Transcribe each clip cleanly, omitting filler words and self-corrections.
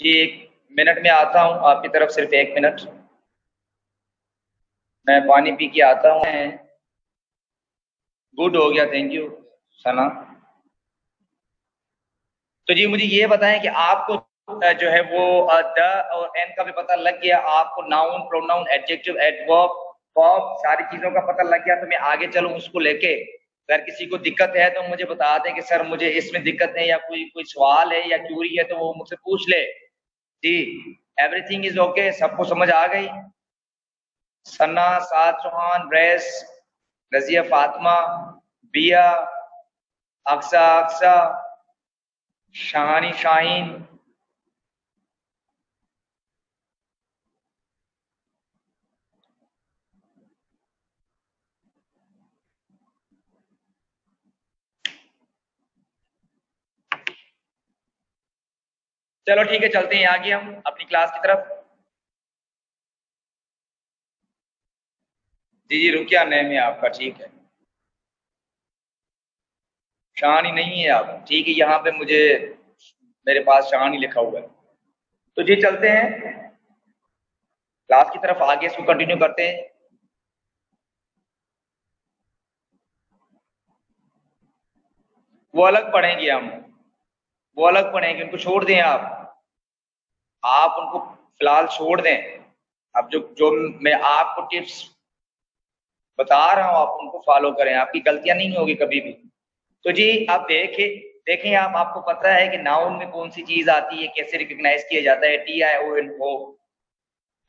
जी 1 minute में आता हूँ आपकी तरफ, सिर्फ 1 मिनट। मैं पानी पी के आता हूँ। गुड हो गया, थैंक यू सना। तो जी मुझे ये बताएं कि आपको जो है वो द और एन का भी पता लग गया, आपको noun, pronoun, adjective, adverb, verb सारी चीजों का पता लग गया। तो मैं आगे चलूं उसको लेके। अगर किसी को दिक्कत है तो मुझे बता दें कि सर मुझे इसमें दिक्कत है, या कोई कोई सवाल है या क्यूरी है तो वो मुझसे पूछ ले। जी एवरीथिंग इज ओके, सबको समझ आ गई? सन्ना, साद, चौहान, रेस, रजिया, फातिमा, बिया, अक्सा, अक्सा, शाहानी, शाहीन। चलो ठीक है, चलते हैं आगे हम अपनी क्लास की तरफ। जी जी रुकिया, नेम है आपका, ठीक है। शाहानी नहीं है आप, ठीक है। यहाँ पे मुझे, मेरे पास शाहानी लिखा हुआ है। तो जी चलते हैं क्लास की तरफ, आगे इसको कंटिन्यू करते हैं। वो अलग पढ़ेंगे हम, वो अलग पढ़ेंगे, उनको छोड़ दें आप उनको फिलहाल छोड़ दें। अब जो जो मैं आपको टिप्स बता रहा हूँ आप उनको फॉलो करें, आपकी गलतियां नहीं होगी कभी भी। तो जी आप देखें, देखें आप, आपको पता है कि नाउन में कौन सी चीज आती है, कैसे रिकॉग्नाइज किया जाता है, TION,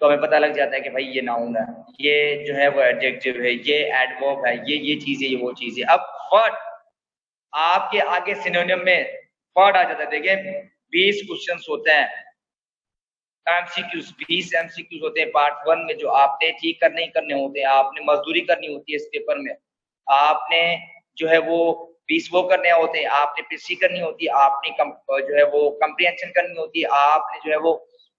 तो हमें पता लग जाता है कि भाई ये नाउन है, ये जो है वो एडजेक्टिव है, ये एडवर्ब है, ये चीज है, ये वो चीज है। अब वर्ड आपके आगे सिनोनिम में वर्ड आ जाता है। देखिए 20 क्वेश्चंस होते हैं, MCQs 20 MCQs होते हैं पार्ट 1 में, जो आपने ठीक करने ही करने होते हैं। आपने मजदूरी करनी होती है इस पेपर में, आपने जो है वो 20 वो करने होते हैं, आपने पीसी करनी होती है, आपने जो है वो कंप्रीहेंशन करनी होती है, आपने जो है वो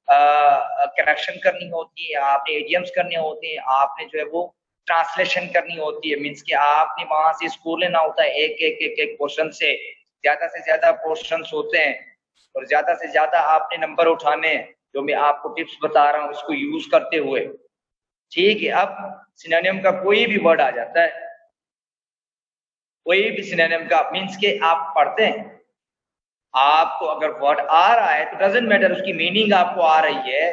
करेक्शन करनी होती है, आपने एडियम्स करने होते हैं, आपने जो है वो ट्रांसलेशन करनी होती है। मीन्स कि आपने वहां से स्कोर लेना होता है, एक एक एक एक क्वेश्चन से ज्यादा क्वेश्चन होते हैं, और ज्यादा से ज्यादा आपने नंबर उठाने हैं, जो मैं आपको टिप्स बता रहा हूँ इसको यूज करते हुए। ठीक है, अब सिनोनिम का कोई भी वर्ड आ जाता है, कोई भी सिनोनिम का, मीन्स के आप पढ़ते हैं, आपको अगर वर्ड आ रहा है तो डजेंट मैटर, उसकी मीनिंग आपको आ रही है,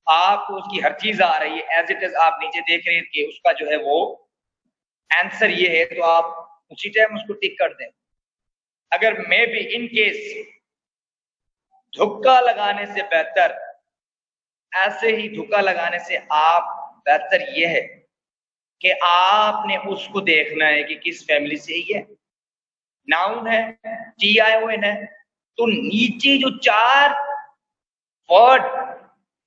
आपको उसकी हर चीज आ रही है एज इट इज, आप नीचे देख रहे हैं कि उसका जो है वो आंसर ये है, तो आप उसी टाइम उसको टिक कर दें। अगर मे भी इन केस धुक्का लगाने से बेहतर, ऐसे ही धुक्का लगाने से आप बेहतर यह है कि आपने उसको देखना है कि किस फैमिली से ही है। नाउन है, TION है, तो नीचे जो 4 वर्ड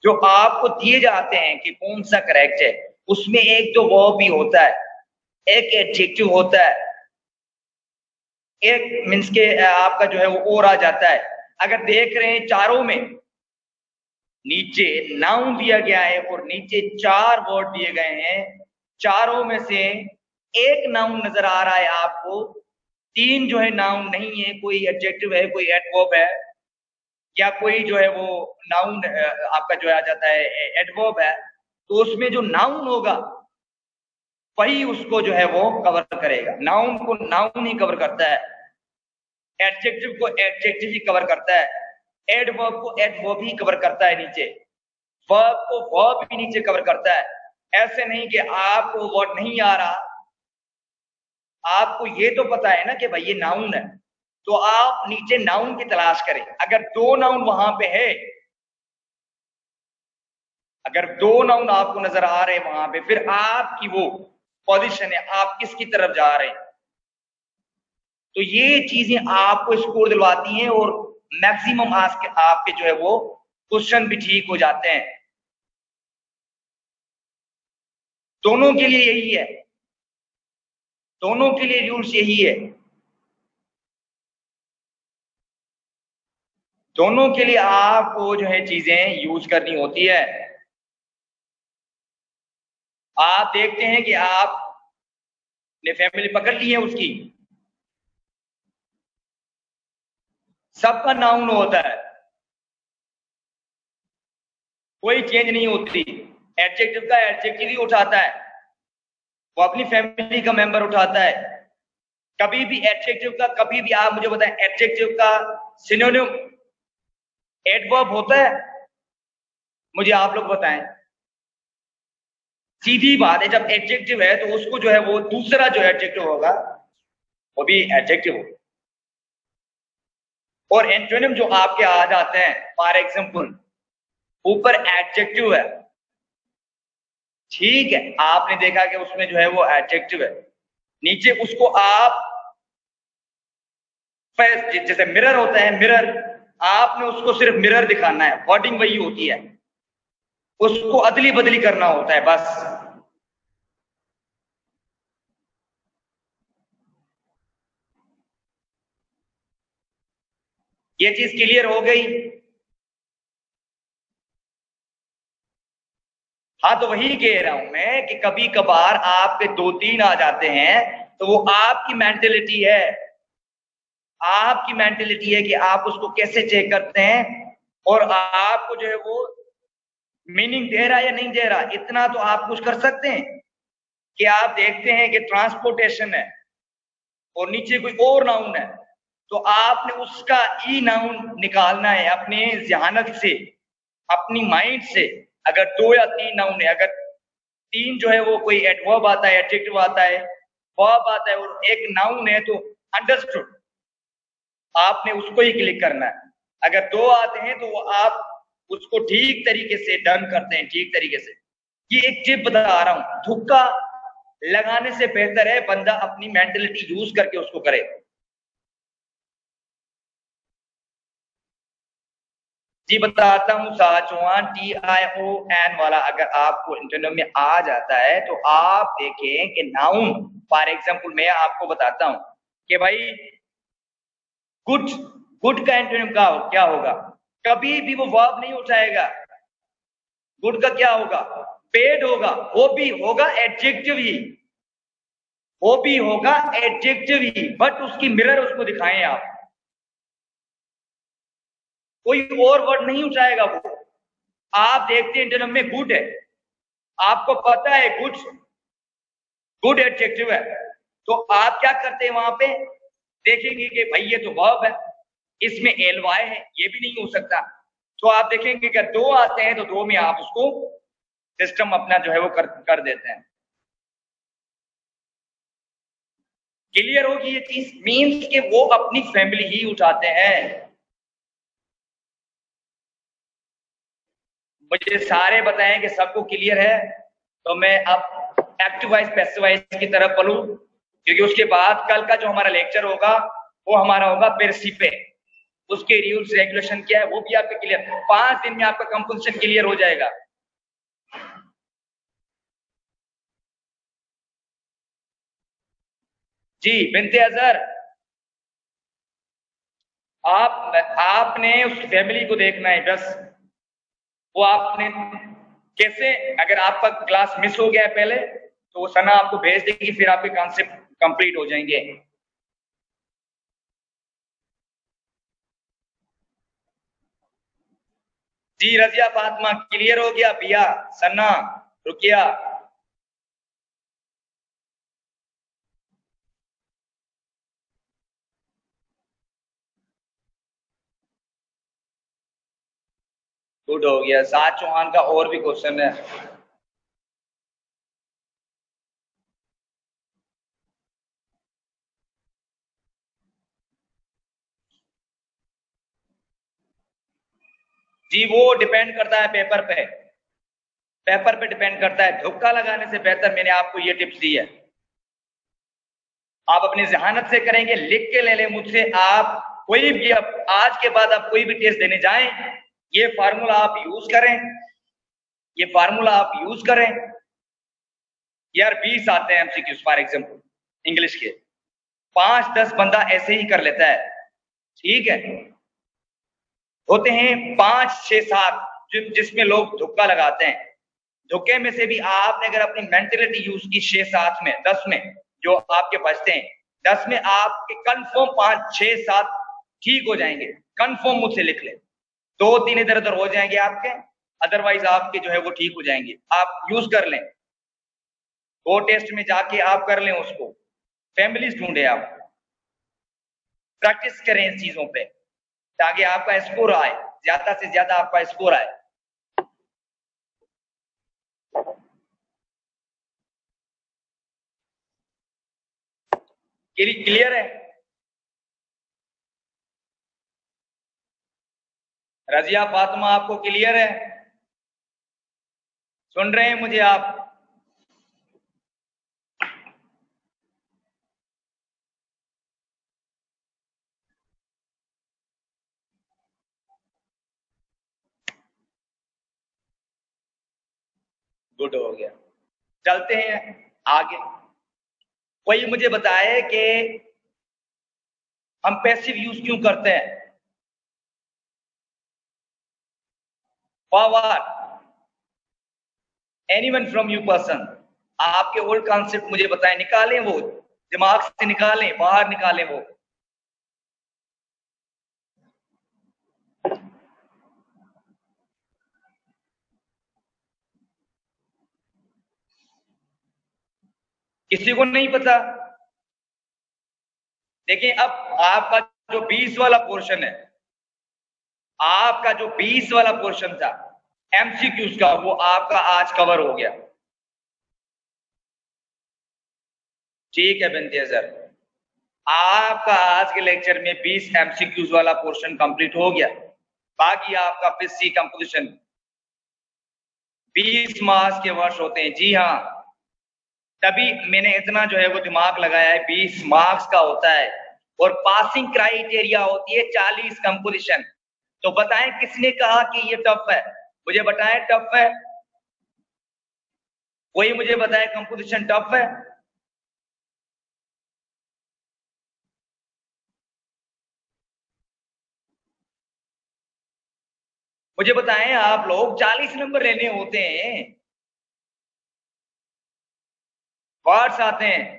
जो आपको दिए जाते हैं कि कौन सा करेक्ट है, उसमें एक तो वर्ब भी होता है, एक एडजेक्टिव होता है, एक मीन्स के आपका जो है वो और आ जाता है। अगर देख रहे हैं चारों में नीचे नाउन दिया गया है और नीचे 4 वर्ड दिए गए हैं, चारों में से एक नाउन नजर आ रहा है आपको, 3 जो है नाउन नहीं है, कोई एडजेक्टिव है, कोई एडवर्ब है, या कोई जो है वो नाउन आपका जो आ जाता है एडवर्ब है, तो उसमें जो नाउन होगा वही उसको जो है वो कवर करेगा। नाउन को नाउन ही कवर करता है, एडजेक्टिव को एडजेक्टिव ही कवर करता है, एडवर्ब को एडवर्ब ही कवर करता है नीचे, वर्ब को वर्ब भी नीचे कवर करता है। ऐसे नहीं कि आपको वर्ड नहीं आ रहा, आपको ये तो पता है ना कि भाई ये नाउन है, तो आप नीचे नाउन की तलाश करें। अगर 2 नाउन वहां पे है, अगर 2 नाउन आपको नजर आ रहे हैं वहां पे, फिर आपकी वो पोजीशन है, आप किसकी तरफ जा रहे हैं। तो ये चीजें आपको स्कोर दिलवाती हैं, और मैक्सिमम आपके जो है वो क्वेश्चन भी ठीक हो जाते हैं। दोनों के लिए यही है, दोनों के लिए रूल्स यही है, दोनों के लिए आपको जो है चीजें यूज करनी होती है। आप देखते हैं कि आपने फैमिली पकड़ ली है उसकी, सबका नाउन होता है, कोई चेंज नहीं होती। एडजेक्टिव का एडजेक्टिव ही उठाता है, वो अपनी फैमिली का मेंबर उठाता है। कभी भी एडजेक्टिव का, कभी भी आप मुझे बताएं एडजेक्टिव का सिनोनिम एडवर्ब होता है? मुझे आप लोग बताएं। सीधी बात है, जब एडजेक्टिव है तो उसको जो है वो दूसरा जो एडजेक्टिव होगा वो भी एडजेक्टिव होगा। और एंटोनिम जो आपके आ जाते हैं, फॉर एग्जांपल ऊपर एडजेक्टिव है, ठीक है, आपने देखा कि उसमें जो है वो एडजेक्टिव है, नीचे उसको आप जैसे मिरर होता है, मिरर, आपने उसको सिर्फ मिरर दिखाना है, वर्डिंग वही होती है, उसको अदली बदली करना होता है बस। ये चीज क्लियर हो गई? हाँ, तो वही कह रहा हूं मैं कि कभी कभार आपके 2-3 आ जाते हैं तो वो आपकी मेंटेलिटी है, आपकी मेंटेलिटी है कि आप उसको कैसे चेक करते हैं और आपको जो है वो मीनिंग दे रहा है या नहीं दे रहा। इतना तो आप कुछ कर सकते हैं कि आप देखते हैं कि ट्रांसपोर्टेशन है और नीचे कोई और नाउन है, तो आपने उसका ई नाउन निकालना है अपने जहानत से, अपनी माइंड से। अगर 2 या 3 नाउन है, अगर 3 जो है वो कोई एडवर्ब आता है, एडजेक्टिव आता है, वर्ब आता है और एक नाउन है, तो अंडरस्टूड, आपने उसको ही क्लिक करना है। अगर 2 आते हैं तो वो आप उसको ठीक तरीके से डन करते हैं, ठीक तरीके से। ये एक टिप बता रहा हूं, धुक्का लगाने से बेहतर है बंदा अपनी मेंटलिटी यूज करके उसको करे। जी बताता हूँ, साचुआन TION वाला अगर आपको इंटरनेट में आ जाता है तो आप देखें कि नाउन, फॉर एग्जांपल मैं आपको बताता हूं कि भाई गुड, गुड का एंटोनिम क्या होगा? कभी भी वो वर्ब नहीं उठाएगा। गुड का क्या होगा? पेड होगा, वो भी होगा एडजेक्टिव ही, वो भी होगा एडजेक्टिव ही, बट उसकी मिरर उसको दिखाएं आप, कोई और वर्ड नहीं उठाएगा वो। आप देखते हैं इंटरनम में गुड है, आपको पता है गुड, गुड एडजेक्टिव है, तो आप क्या करते हैं वहां पे? देखेंगे कि भाई ये तो वर्ब है, इसमें एलवाई है, ये भी नहीं हो सकता। तो आप देखेंगे अगर 2 आते हैं तो 2 में आप उसको सिस्टम अपना जो है वो कर देते हैं। क्लियर होगी ये चीज? मीन्स कि वो अपनी फैमिली ही उठाते हैं। मुझे सारे बताएं कि सबको क्लियर है, तो मैं अब एक्टिव वाइज पैसिव वाइज की तरफ बढ़ूं, क्योंकि उसके बाद कल का जो हमारा लेक्चर होगा वो हमारा होगा पेरसी पे, उसके रूल्स रेगुलेशन क्या है वो भी आपके क्लियर, 5 दिन में आपका कंपोजिशन क्लियर हो जाएगा। जी बिनते अजहर, आपने उस फैमिली को देखना है बस। वो आपने कैसे, अगर आपका क्लास मिस हो गया है पहले तो वो सना आपको भेज देगी, फिर आपके कॉन्सेप्ट कंप्लीट हो जाएंगे। जी रजिया फातिमा क्लियर हो गया, बिया, सन्ना, रुकिया। गुड हो गया। साद चौहान का और भी क्वेश्चन है। जी वो डिपेंड करता है पेपर पे, पेपर पे डिपेंड करता है। धुक्का लगाने से बेहतर मैंने आपको ये टिप्स दी है, आप अपनी जहानत से करेंगे, लिख के ले लें मुझसे। आप कोई भी, अब आज के बाद आप कोई भी टेस्ट देने जाएं, ये फार्मूला आप यूज करें, ये फार्मूला आप यूज करें। यार 20 आते हैं एमसीक्यूज फॉर एग्जांपल इंग्लिश के, 5-10 बंदा ऐसे ही कर लेता है, ठीक है। होते हैं 5-6-7 जिसमें लोग धुक्का लगाते हैं। धुक्के में से भी आपने अगर अपनी मेंटेलिटी यूज की 6-7 में, 10 में जो आपके बचते हैं, 10 में आपके कंफर्म 5-6-7 ठीक हो जाएंगे। कंफर्म मुझसे लिख ले, 2-3 इधर उधर हो जाएंगे आपके, अदरवाइज आपके जो है वो ठीक हो जाएंगे। आप यूज कर लें, वो टेस्ट में जाके आप कर लें उसको, फैमिलीज ढूंढे, आप प्रैक्टिस करें इन चीजों पे ताकि आपका स्कोर आए, ज्यादा से ज्यादा आपका स्कोर आए। क्लियर है? रजिया फातिमा आपको क्लियर है? सुन रहे हैं मुझे आप? गुड हो गया। चलते हैं आगे। कोई मुझे बताए कि हम पैसिव यूज क्यों करते हैं? Forward, anyone from you person, आपके ओल्ड कॉन्सेप्ट मुझे बताएं, निकालें वो, दिमाग से निकालें, बाहर निकालें वो। किसी को नहीं पता? देखिए अब आपका जो 20 वाला पोर्शन है, आपका जो 20 वाला पोर्शन था एमसीक्यूज का, वो आपका आज कवर हो गया। ठीक है बिनती सर, आपका आज के लेक्चर में 20 एमसीक्यूज वाला पोर्शन कंप्लीट हो गया। बाकी आपका पीसी कंपोजिशन 20 मार्क्स के वर्ष होते हैं। जी हाँ, तभी मैंने इतना जो है वो दिमाग लगाया है, 20 मार्क्स का होता है और पासिंग क्राइटेरिया होती है 40 कंपोजिशन। तो बताएं किसने कहा कि ये टफ है? मुझे बताएं टफ है? कोई मुझे बताए कंपोजिशन टफ है? मुझे बताएं, आप लोग 40 नंबर लेने होते हैं, वर्ड्स आते हैं।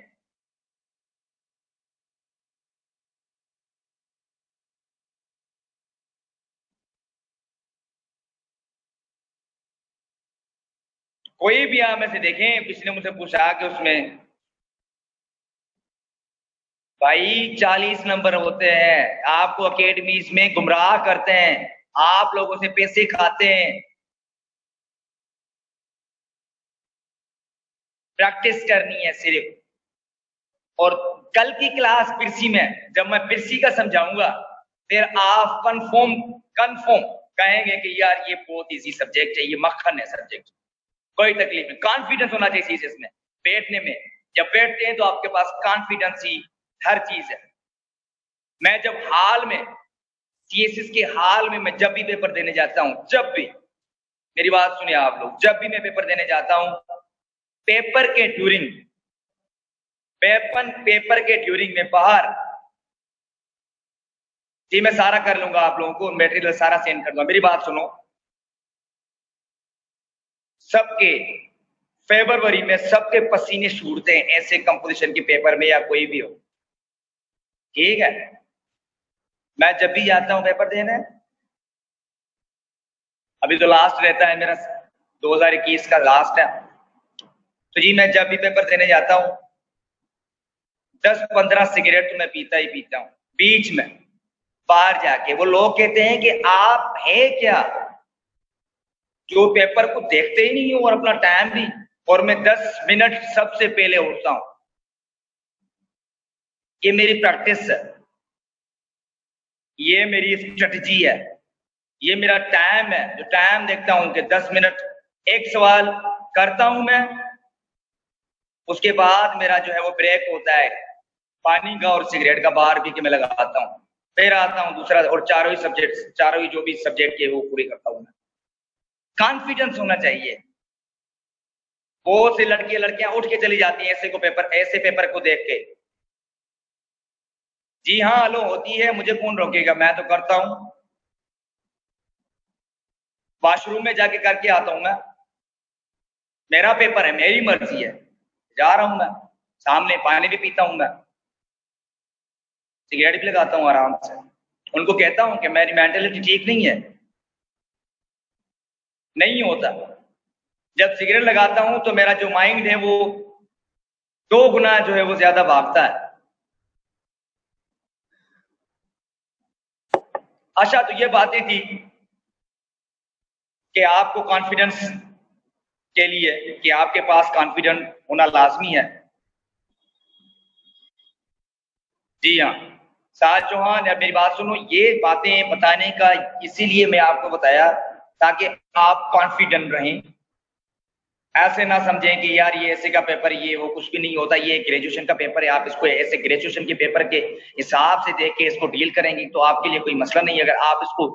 कोई भी आप में से देखें, किसी ने मुझसे पूछा कि उसमें भाई 40 नंबर होते हैं, आपको अकेडमीज में गुमराह करते हैं, आप लोगों से पैसे खाते हैं। प्रैक्टिस करनी है सिर्फ। और कल की क्लास पिरसी में जब मैं पिरसी का समझाऊंगा, फिर आप कंफर्म कंफर्म कहेंगे कि यार ये बहुत इजी सब्जेक्ट है, ये मक्खन है सब्जेक्ट, कोई तकलीफ नहीं। कॉन्फिडेंस होना चाहिए चीज इसमें बैठने में। जब बैठते हैं तो आपके पास कॉन्फिडेंस ही हर चीज है। मैं जब हाल में सीएसएस के हाल में मैं जब भी पेपर देने जाता हूं, जब भी, मेरी बात सुनिए आप लोग, जब भी मैं पेपर देने जाता हूं, पेपर के ड्यूरिंग, पेपर के ड्यूरिंग में बाहर, जी मैं सारा कर लूंगा, आप लोगों को मटेरियल सारा सेंड कर दूंगा, मेरी बात सुनो। सबके फरवरी में सबके पसीने छूटते हैं ऐसे कंपोजिशन के पेपर में या कोई भी हो, ठीक है? मैं जब भी जाता हूं पेपर देने, अभी तो लास्ट रहता है मेरा, 2021 का लास्ट है, तो जी मैं जब भी पेपर देने जाता हूं 10-15 सिगरेट तो मैं पीता ही पीता हूं बीच में बाहर जाके। वो लोग कहते हैं कि आप है क्या जो पेपर को देखते ही नहीं हो और अपना टाइम भी, और मैं 10 मिनट सबसे पहले उठता हूं। ये मेरी प्रैक्टिस है, ये मेरी स्ट्रेटजी है, ये मेरा टाइम है, जो टाइम देखता हूं कि 10 मिनट एक सवाल करता हूं मैं, उसके बाद मेरा जो है वो ब्रेक होता है पानी का और सिगरेट का, बाहर पी के मैं लगाता हूँ, फिर आता हूँ दूसरा, और चारों ही सब्जेक्ट, चारों ही जो भी सब्जेक्ट के वो पूरे करता हूँ मैं। कॉन्फिडेंस होना चाहिए। बहुत से लड़के लड़कियां उठ के चली जाती हैं ऐसे पेपर को देख के। जी हाँ, हेलो होती है, मुझे कौन रोकेगा, मैं तो करता हूं, वॉशरूम में जाके करके आता हूं मैं, मेरा पेपर है, मेरी मर्जी है, जा रहा हूं मैं, सामने पानी भी पीता हूं मैं, सिगरेट भी लगाता हूं आराम से। उनको कहता हूं कि मेरी मेंटलिटी ठीक नहीं है, नहीं होता। जब सिगरेट लगाता हूं तो मेरा जो माइंड है वो 2 गुना जो है वो ज्यादा भागता है। अच्छा, तो ये बातें थी कि आपको कॉन्फिडेंस के लिए, कि आपके पास कॉन्फिडेंस होना लाजमी है। जी हाँ, साज चौहान, अब मेरी बात सुनो। ये बातें बताने का इसीलिए मैं आपको बताया ताकि आप कॉन्फिडेंट रहें। ऐसे ना समझें कि यार ये ऐसे का पेपर, ये वो, कुछ भी नहीं होता। ये ग्रेजुएशन का पेपर है, आप इसको ऐसे ग्रेजुएशन के पेपर के हिसाब से देख के इसको डील करेंगे तो आपके लिए कोई मसला नहीं है। अगर आप इसको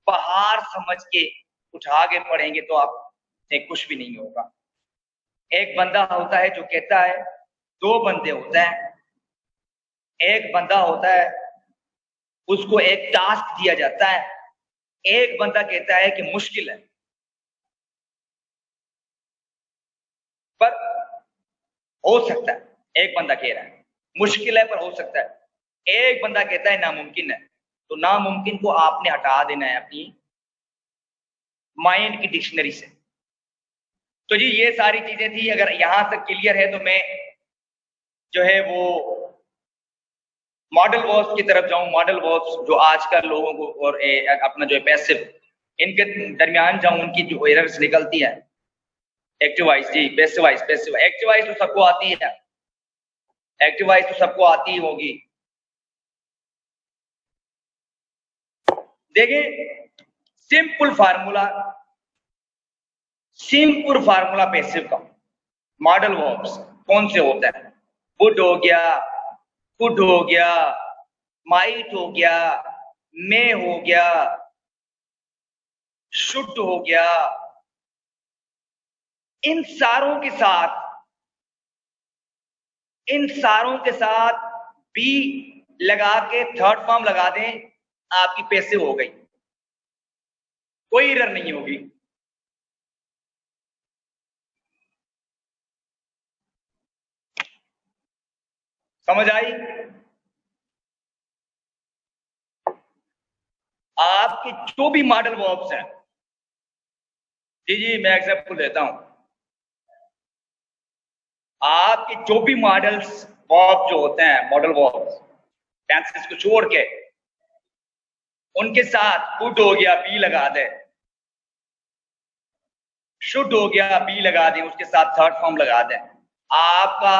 पहाड़ समझ के उठा के पढ़ेंगे तो आप कुछ भी नहीं होगा। एक बंदा होता है जो कहता है, 2 बंदे होते हैं। एक बंदा होता है, उसको एक टास्क दिया जाता है। एक बंदा कहता है कि मुश्किल है, पर हो सकता है। एक बंदा कह रहा है मुश्किल है पर हो सकता है। एक बंदा कहता है नामुमकिन है। तो नामुमकिन को आपने हटा देना है अपनी माइंड की डिक्शनरी से। तो जी ये सारी चीजें थी। अगर यहां तक क्लियर है तो मैं जो है वो मॉडल वर्ब्स की तरफ जाऊं। मॉडल वर्ब्स जो आजकल लोगों को और अपना जो है पैसिव, इनके दरमियान जाऊं, उनकी जो एरर्स निकलती है। एक्टिव वॉइस, जी passive voice. Passive active voice तो सबको आती है, एक्टिव वॉइस तो सबको आती ही होगी। देखिए, simple formula, simple formula passive का। मॉडल वर्ब्स कौन से होते हैं? वुड हो गया, कुड हो गया, माइट हो गया, मे हो गया, शुड हो गया। इन सारों के साथ, इन सारों के साथ बी लगा के थर्ड फॉर्म लगा दें, आपकी पैसिव हो गई, कोई एरर नहीं होगी। समझ आई? आपके जो भी मॉडल वर्ब्स हैं, जी जी मैं एग्जांपल देता हूं। आपके जो भी मॉडल्स वर्ब जो होते हैं, मॉडल वर्ब्स, टेंसेस को छोड़ के, उनके साथ कुड हो गया बी लगा दे, शुड हो गया बी लगा दें, उसके साथ थर्ड फॉर्म लगा दें, आपका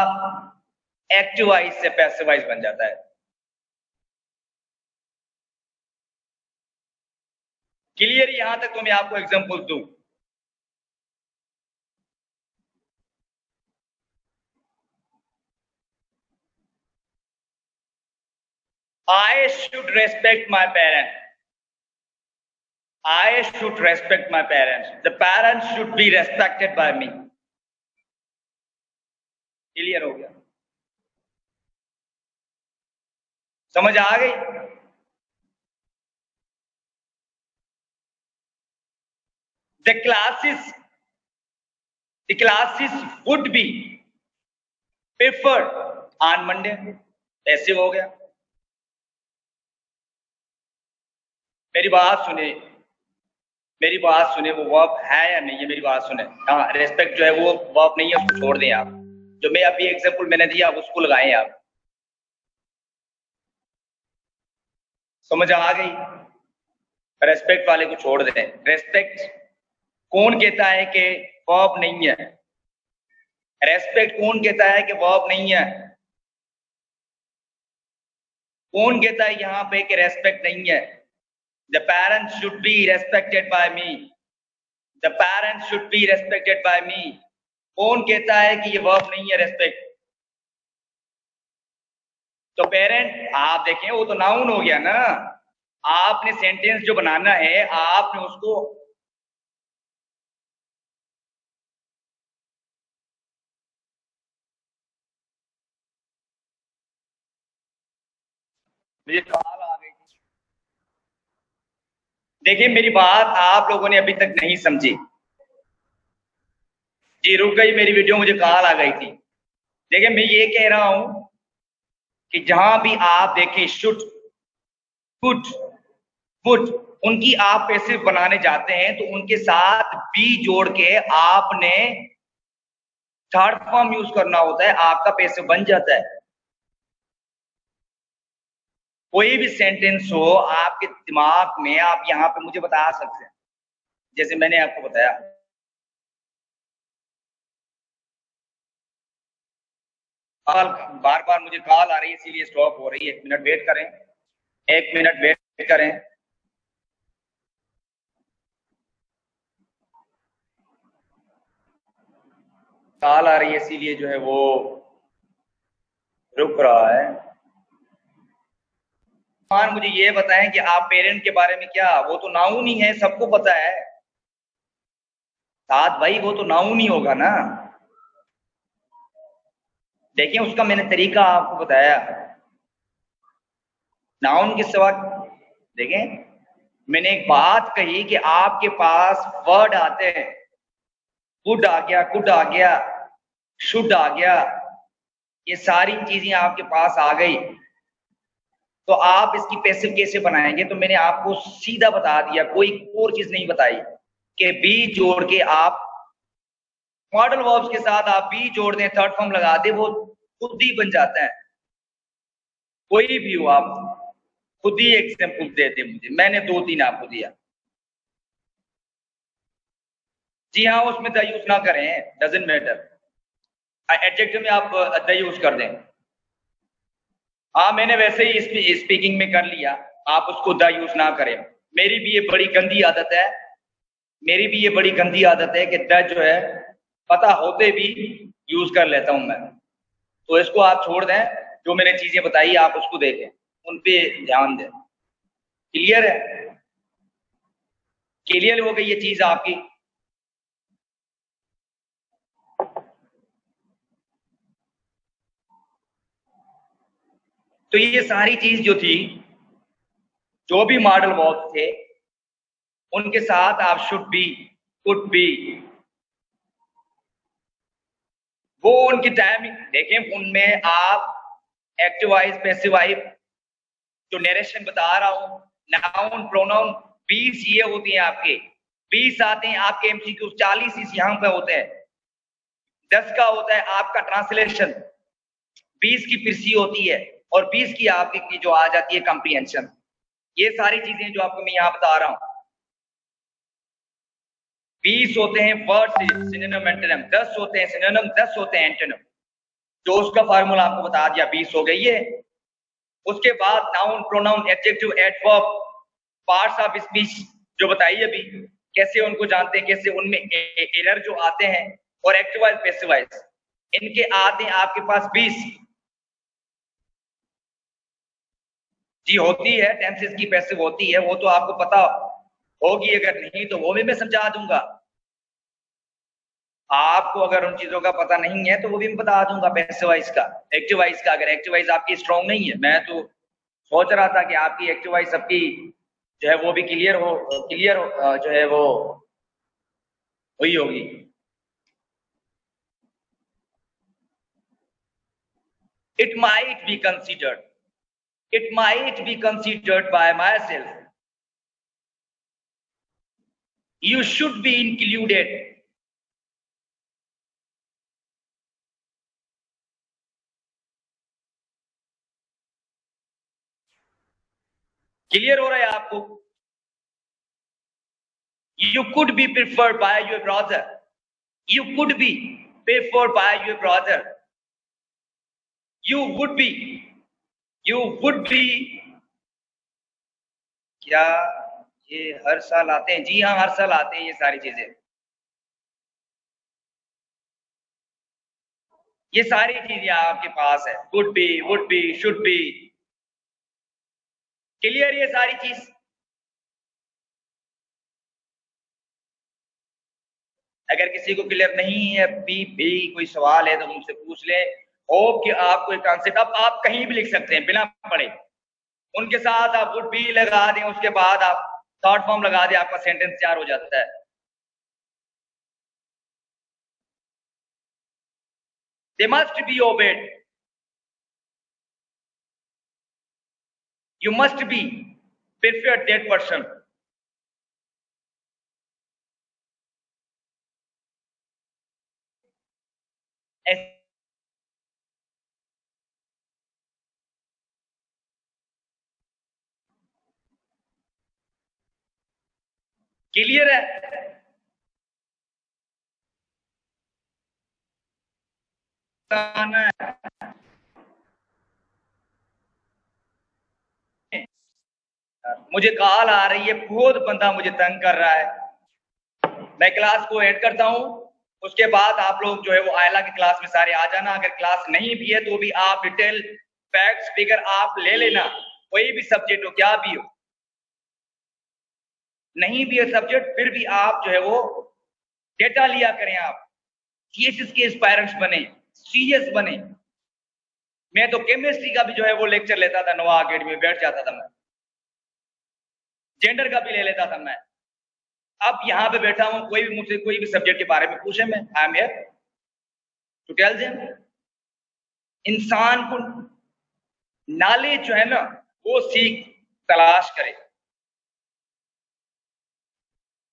एक्टिव वॉइस से पैसिव वॉइस बन जाता है। क्लियर? यहां तक तो मैं आपको एग्जांपल दूं। I should respect my parents. I should respect my parents. The parents should be respected by me. Clear हो गया? समझ आ गई? The classes would be preferred on Monday. ऐसे हो गया। मेरी बात सुने, मेरी बात सुने। वो वर्ब है या नहीं है? मेरी बात सुने। हाँ, रेस्पेक्ट जो है वो वर्ब नहीं है, उसको छोड़ दें आप। जो मैं अभी एग्जांपल मैंने दिया उसको लगाएं आप। समझ आ गई? रेस्पेक्ट वाले को छोड़ दें। रेस्पेक्ट कौन कहता है कि वर्ब नहीं है? रेस्पेक्ट कौन कहता है कि वर्ब नहीं है? कौन कहता है यहां पे कि रेस्पेक्ट नहीं है? The parents should be respected by me. The parents should be respected by me. कौन कहता है कि ये वर्ब नहीं है रेस्पेक्ट? तो पेरेंट आप देखें, वो तो नाउन हो गया ना। आपने सेंटेंस जो बनाना है, आपने उसको मुझे कॉल आ गई थी। देखिए, मेरी बात आप लोगों ने अभी तक नहीं समझी। जी रुक गई मेरी वीडियो, मुझे कॉल आ गई थी। देखिए, मैं ये कह रहा हूं कि जहां भी आप देखें शुड, कुड, वुड, उनकी आप पैसिव बनाने जाते हैं तो उनके साथ बी जोड़ के आपने थर्ड फॉर्म यूज करना होता है, आपका पैसिव बन जाता है। कोई भी सेंटेंस हो आपके दिमाग में, आप यहां पे मुझे बता सकते हैं, जैसे मैंने आपको बताया। कॉल, बार बार मुझे कॉल आ रही है इसीलिए स्टॉप हो रही है। 1 मिनट वेट करें, 1 मिनट वेट करें। कॉल आ रही है इसीलिए जो है वो रुक रहा है। मान मुझे ये बताएं कि आप पेरेंट के बारे में क्या, वो तो नाउन ही है, सबको पता है। साथ भाई वो तो नाउन ही होगा ना। देखिए उसका मैंने तरीका आपको बताया। नाउन के सिवा देखें, मैंने एक बात कही कि आपके पास वर्ड आते हैं, वुड आ गया, कुड आ गया, शुड आ गया, ये सारी चीजें आपके पास आ गई, तो आप इसकी पैसिव कैसे बनाएंगे? तो मैंने आपको सीधा बता दिया, कोई और चीज नहीं बताई, कि बी जोड़ के आप मॉडल वर्ब्स के साथ आप बी जोड़ दें, थर्ड फॉर्म लगा दे, वो खुद ही बन जाता है। कोई भी हो, आप खुद ही एग्जाम्पल देते मुझे, मैंने 2-3 आपको दिया। जी हाँ, उसमें द यूज ना करें, डजेंट मैटर। एडजेक्टिव में आप द यूज कर दें। हाँ, मैंने वैसे ही स्पीकिंग में कर लिया, आप उसको द यूज ना करें। मेरी भी ये बड़ी गंदी आदत है, मेरी भी ये बड़ी गंदी आदत है कि द जो है पता होते भी यूज कर लेता हूं मैं। तो इसको आप छोड़ दें, जो मैंने चीजें बताई आप उसको देखें, उन पे ध्यान दें। क्लियर है? क्लियर हो गई ये चीज आपकी? तो ये सारी चीज जो थी, जो भी मॉडल वर्ब थे, उनके साथ आप शुड बी, कुड बी, वो उनकी टाइमिंग देखें, उनमें आप एक्टिव वाइज, पैसिव वाइज, जो नरेशन बता रहा हूं, नाउन, प्रोनाउन, 20 ये होती हैं आपके, 20 आते हैं आपके एमसीक्यू, 40 इस यहां पे होते हैं, 10 का होता है आपका ट्रांसलेशन, 20 की फिर सी होती है, और 20 की आपकी जो आ जाती है कॉम्प्रिहेंशन। ये सारी चीजें जो आपको मैं यहां बता रहा हूं। 20 होते हैं वर्ड सिनोनिम एंटोनिम, 10 होते हैं सिनोनिम, 10 होते हैं एंटोनिम। जो उसका फार्मूला आपको बता दिया, 20 हो गई है। उसके बाद noun, pronoun, adjective, adverb, parts of speech जो बताइए अभी, कैसे उनको जानते हैं, कैसे उनमें एरर जो आते हैं, और एक्टिवाइज, पैसिवाइज, इनके आते हैं आपके पास 20। जी होती है, टेंसेस की पैसिव होती है, वो तो आपको पता होगी, अगर नहीं तो वो भी मैं समझा दूंगा। आपको अगर उन चीजों का पता नहीं है तो वो भी मैं बता दूंगा, पैसिवाइज का, एक्टिवाइज का। अगर एक्टिवाइज आपकी स्ट्रॉन्ग नहीं है, मैं तो सोच रहा था कि आपकी एक्टिवाइज सबकी जो है वो भी क्लियर हो, क्लियर हो, जो है वो हुई होगी। It might be considered. It might be considered by myself. You should be included. Clear हो रहा है आपको? You could be preferred by your brother. You could be preferred by your brother. You would be. You would be. क्या ये हर साल आते हैं? जी हाँ, हर साल आते हैं ये सारी चीजें। ये सारी चीजें आपके पास है, would be, would be, should be. Clear ये सारी चीज? अगर किसी को क्लियर नहीं है, भी कोई सवाल है तो मुझसे पूछ ले। होप कि आपको एक कॉन्सेप्ट, अब आप कहीं भी लिख सकते हैं बिना पढ़े, उनके साथ आप वुड बी लगा दें, उसके बाद आप थर्ड फॉर्म लगा दें, आपका सेंटेंस तैयार हो जाता है। They must be obeyed, you must be prefer that person. Clear है? मुझे कॉल आ रही है, बहुत बंदा मुझे तंग कर रहा है। मैं क्लास को एंड करता हूं, उसके बाद आप लोग जो है वो आयला की क्लास में सारे आ जाना। अगर क्लास नहीं भी है तो भी आप डिटेल फैक्ट्स फिगर आप ले लेना, कोई भी सब्जेक्ट हो, क्या भी हो, नहीं भी है सब्जेक्ट फिर भी आप जो है वो डेटा लिया करें। आप सीएसएस के एस्पायरेंट्स बने, सीएस बने। मैं तो केमिस्ट्री का भी जो है वो लेक्चर लेता था, नोवा अकेडमी में बैठ जाता था मैं, जेंडर का भी ले लेता था मैं। अब यहां पे बैठा हूं, कोई भी मुझसे कोई भी सब्जेक्ट के बारे में पूछे, मैं I am here to tell them. इंसान को नॉलेज जो है ना वो सीख तलाश करे।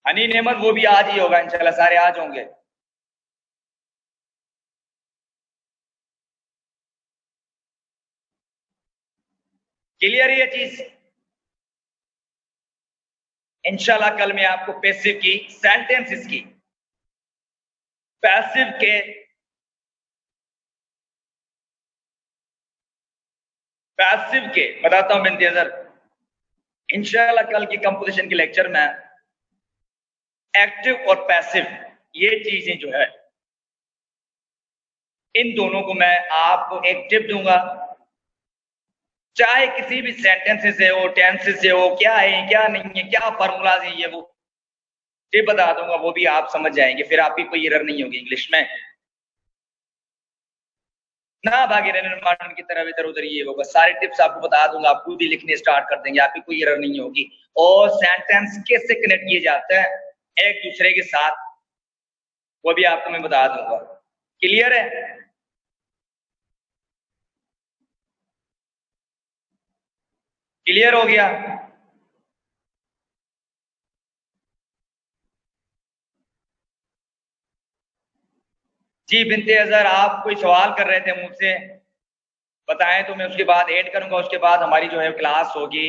हनी नेमत वो भी आज ही होगा इंशाल्लाह, सारे आज होंगे। क्लियर है ये चीज? इंशाल्लाह कल मैं आपको पैसिव की सेंटेंसेस की, पैसिव के बताता हूं बिनती अजहर। इंशाल्लाह कल की कंपोजिशन के लेक्चर में एक्टिव और पैसिव ये चीजें जो है, इन दोनों को मैं आपको एक टिप दूंगा। चाहे किसी भी सेंटेंस से हो, टेंस से हो, क्या है क्या नहीं है, क्या फॉर्मूलाज है, ये बता दूंगा, वो भी आप समझ जाएंगे, फिर आपकी कोई एरर नहीं होगी इंग्लिश में। ना भागे रेनन मार्टिन की तरह इधर उधर ये होगा, सारे टिप्स आपको बता दूंगा, आप खुद ही लिखने स्टार्ट कर देंगे, आपकी कोई एरर नहीं होगी। और सेंटेंस कैसे कनेक्ट किए जाते हैं एक दूसरे के साथ, वो भी आपको मैं बता दूंगा। क्लियर है? क्लियर हो गया? जी बिनते अजहर, आप कोई सवाल कर रहे थे मुझसे, बताएं तो मैं उसके बाद ऐड करूंगा, उसके बाद हमारी जो है क्लास होगी।